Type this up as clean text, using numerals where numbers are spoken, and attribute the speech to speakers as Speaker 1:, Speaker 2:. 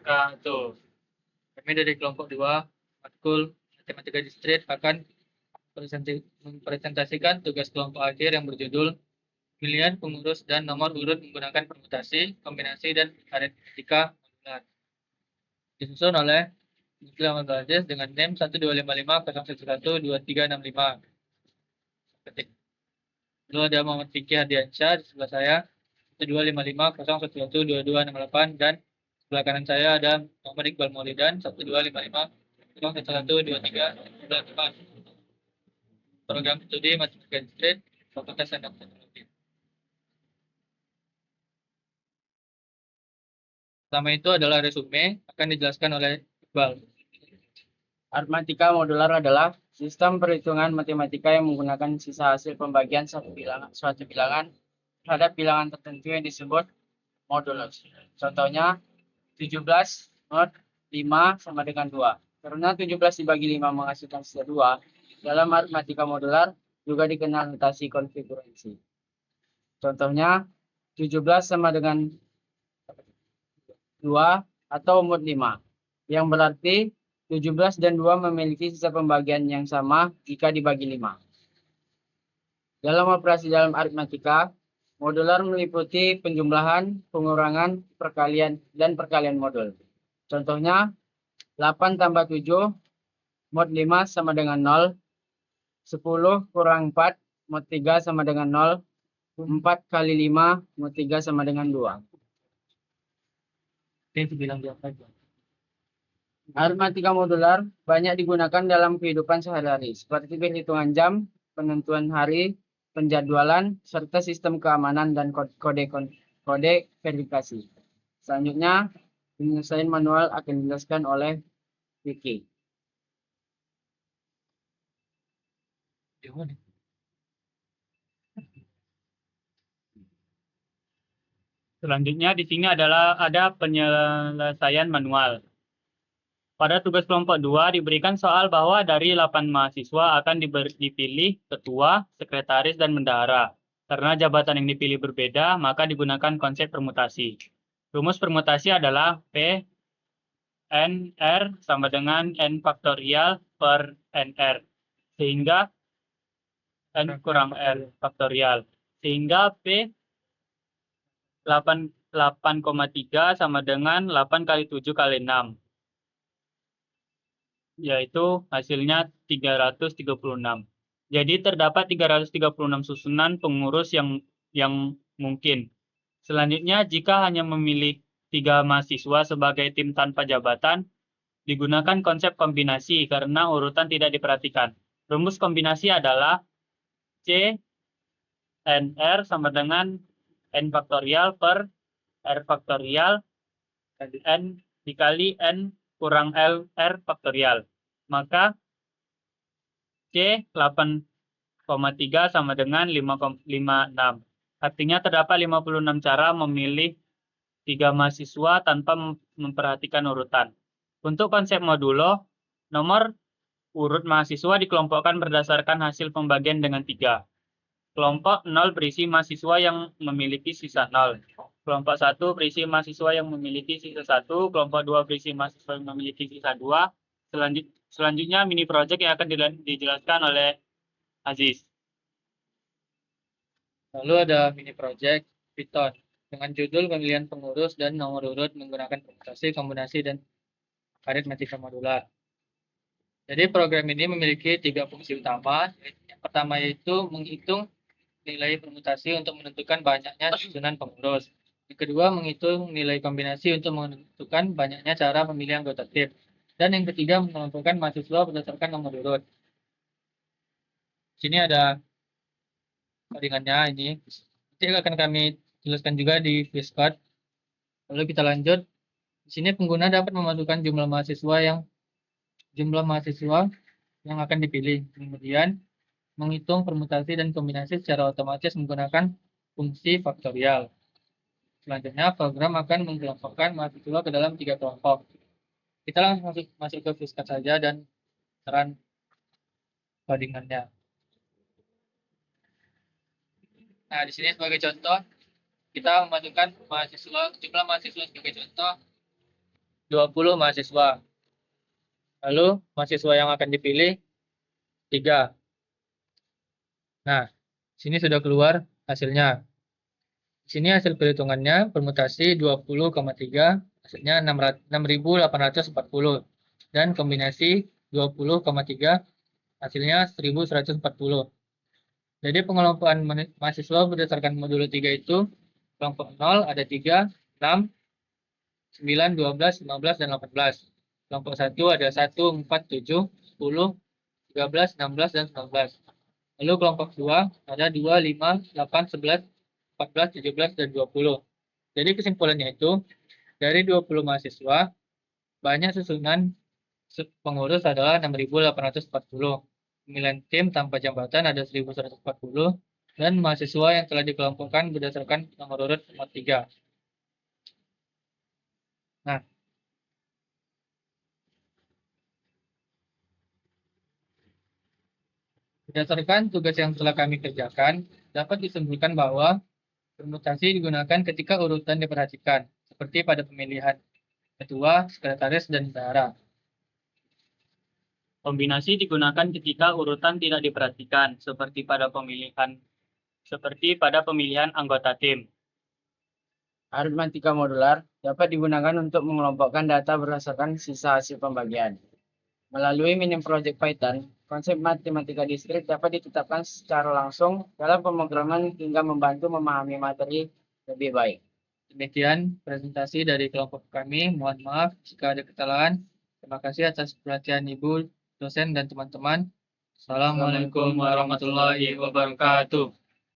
Speaker 1: wabarakatuh. Kami dari kelompok 2, matkul Matematika Distrik akan mempresentasikan tugas kelompok akhir yang berjudul pilihan pengurus dan nomor urut menggunakan permutasi, kombinasi, dan aritmetika modular. Disusun oleh Muslim Bangladesh dengan NIM 12550112365. Ketik. Lalu ada Muhammad Fikri Hardiansyah di sebelah saya 12550112268 dan sebelah kanan saya ada Muhammad Iqbal Maulidan 12550112368. Program studi Matematika Distrik Fakultas Sains dan Teknologi. Pertama itu adalah resume, akan dijelaskan oleh Iqbal.
Speaker 2: Aritmatika modular adalah sistem perhitungan matematika yang menggunakan sisa hasil pembagian suatu bilangan terhadap bilangan tertentu yang disebut modulus. Contohnya 17 mod 5 sama dengan 2. Karena 17 dibagi 5 menghasilkan sisa 2, dalam aritmatika modular juga dikenal notasi konfigurasi. Contohnya 17 sama dengan 2 atau mod 5, yang berarti 17 dan 2 memiliki sisa pembagian yang sama jika dibagi 5. Dalam operasi dalam aritmatika, modular meliputi penjumlahan, pengurangan, perkalian, dan perkalian modul. Contohnya 8 tambah 7 mod 5 sama dengan 0, 10 kurang 4 mod 3 sama dengan 0, 4 kali 5 mod 3 sama dengan 2.
Speaker 1: Oke, bilang jawab saja.
Speaker 2: Aritmatika modular banyak digunakan dalam kehidupan sehari-hari, seperti perhitungan jam, penentuan hari, penjadwalan, serta sistem keamanan dan kode verifikasi. Selanjutnya, penyelesaian manual akan dijelaskan oleh Vicky.
Speaker 3: Selanjutnya di sini ada penyelesaian manual. Pada tugas kelompok 2 diberikan soal bahwa dari 8 mahasiswa akan dipilih ketua, sekretaris, dan bendahara. Karena jabatan yang dipilih berbeda, maka digunakan konsep permutasi. Rumus permutasi adalah P N R sama dengan N faktorial per NR. Sehingga N kurang R faktorial. Sehingga P 8,3 sama dengan 8 kali 7 kali 6. Yaitu hasilnya 336. Jadi terdapat 336 susunan pengurus yang mungkin. Selanjutnya, jika hanya memilih 3 mahasiswa sebagai tim tanpa jabatan, digunakan konsep kombinasi karena urutan tidak diperhatikan. Rumus kombinasi adalah C NR sama dengan N faktorial per R faktorial N dikali N kurang L R faktorial. Maka C 8,3 sama dengan 5,56. Artinya terdapat 56 cara memilih 3 mahasiswa tanpa memperhatikan urutan. Untuk konsep modulo, nomor urut mahasiswa dikelompokkan berdasarkan hasil pembagian dengan 3. Kelompok 0 berisi mahasiswa yang memiliki sisa 0. Kelompok 1 berisi mahasiswa yang memiliki sisa 1. Kelompok 2 berisi mahasiswa yang memiliki sisa 2. Selanjutnya mini project yang akan dijelaskan oleh Aziz.
Speaker 1: Lalu ada mini project Python dengan judul pemilihan pengurus dan nomor urut menggunakan permutasi, kombinasi, dan aritmetika modular. Jadi program ini memiliki 3 fungsi utama. Yang pertama yaitu menghitung nilai permutasi untuk menentukan banyaknya susunan pengurus. Yang kedua menghitung nilai kombinasi untuk menentukan banyaknya cara pemilihan anggota tim. Dan yang ketiga menentukan mahasiswa berdasarkan nomor urut. Sini ada codingannya ini. Nanti akan kami jelaskan juga di Viscode. Lalu kita lanjut. Di sini pengguna dapat memasukkan jumlah mahasiswa yang akan dipilih. Kemudian menghitung permutasi dan kombinasi secara otomatis menggunakan fungsi faktorial. Selanjutnya program akan mengelompokkan mahasiswa ke dalam 3 kelompok. Kita langsung masuk ke Viscode saja dan saran codingannya. Nah, di sini sebagai contoh, kita memasukkan jumlah mahasiswa sebagai contoh 20 mahasiswa. Lalu mahasiswa yang akan dipilih 3. Nah, sini sudah keluar hasilnya. Di sini hasil perhitungannya permutasi 20,3 hasilnya 6.840 dan kombinasi 20,3 hasilnya 1.140. Jadi pengelompokan mahasiswa berdasarkan modul 3 itu kelompok 0 ada 3, 6, 9, 12, 15, dan 18. Kelompok 1 ada 1, 4, 7, 10, 13, 16, dan 19. Lalu kelompok 2 ada 2, 5, 8, 11, 14, 17, dan 20. Jadi kesimpulannya itu, dari 20 mahasiswa, banyak susunan pengurus adalah 6.840. Pemilihan tim tanpa jabatan ada 1.140, dan mahasiswa yang telah dikelompokkan berdasarkan nomor urut nomor 3. Nah, berdasarkan tugas yang telah kami kerjakan, dapat disimpulkan bahwa permutasi digunakan ketika urutan diperhatikan, seperti pada pemilihan ketua, sekretaris, dan bendahara.
Speaker 3: Kombinasi digunakan ketika urutan tidak diperhatikan, seperti pada pemilihan anggota tim.
Speaker 2: Aritmatika modular dapat digunakan untuk mengelompokkan data berdasarkan sisa hasil pembagian. Melalui mini project Python, konsep matematika diskrit dapat ditetapkan secara langsung dalam pemrograman hingga membantu memahami materi lebih baik.
Speaker 1: Demikian presentasi dari kelompok kami. Mohon maaf jika ada kesalahan. Terima kasih atas perhatian Ibu, dosen, dan teman-teman. Assalamualaikum warahmatullahi wabarakatuh.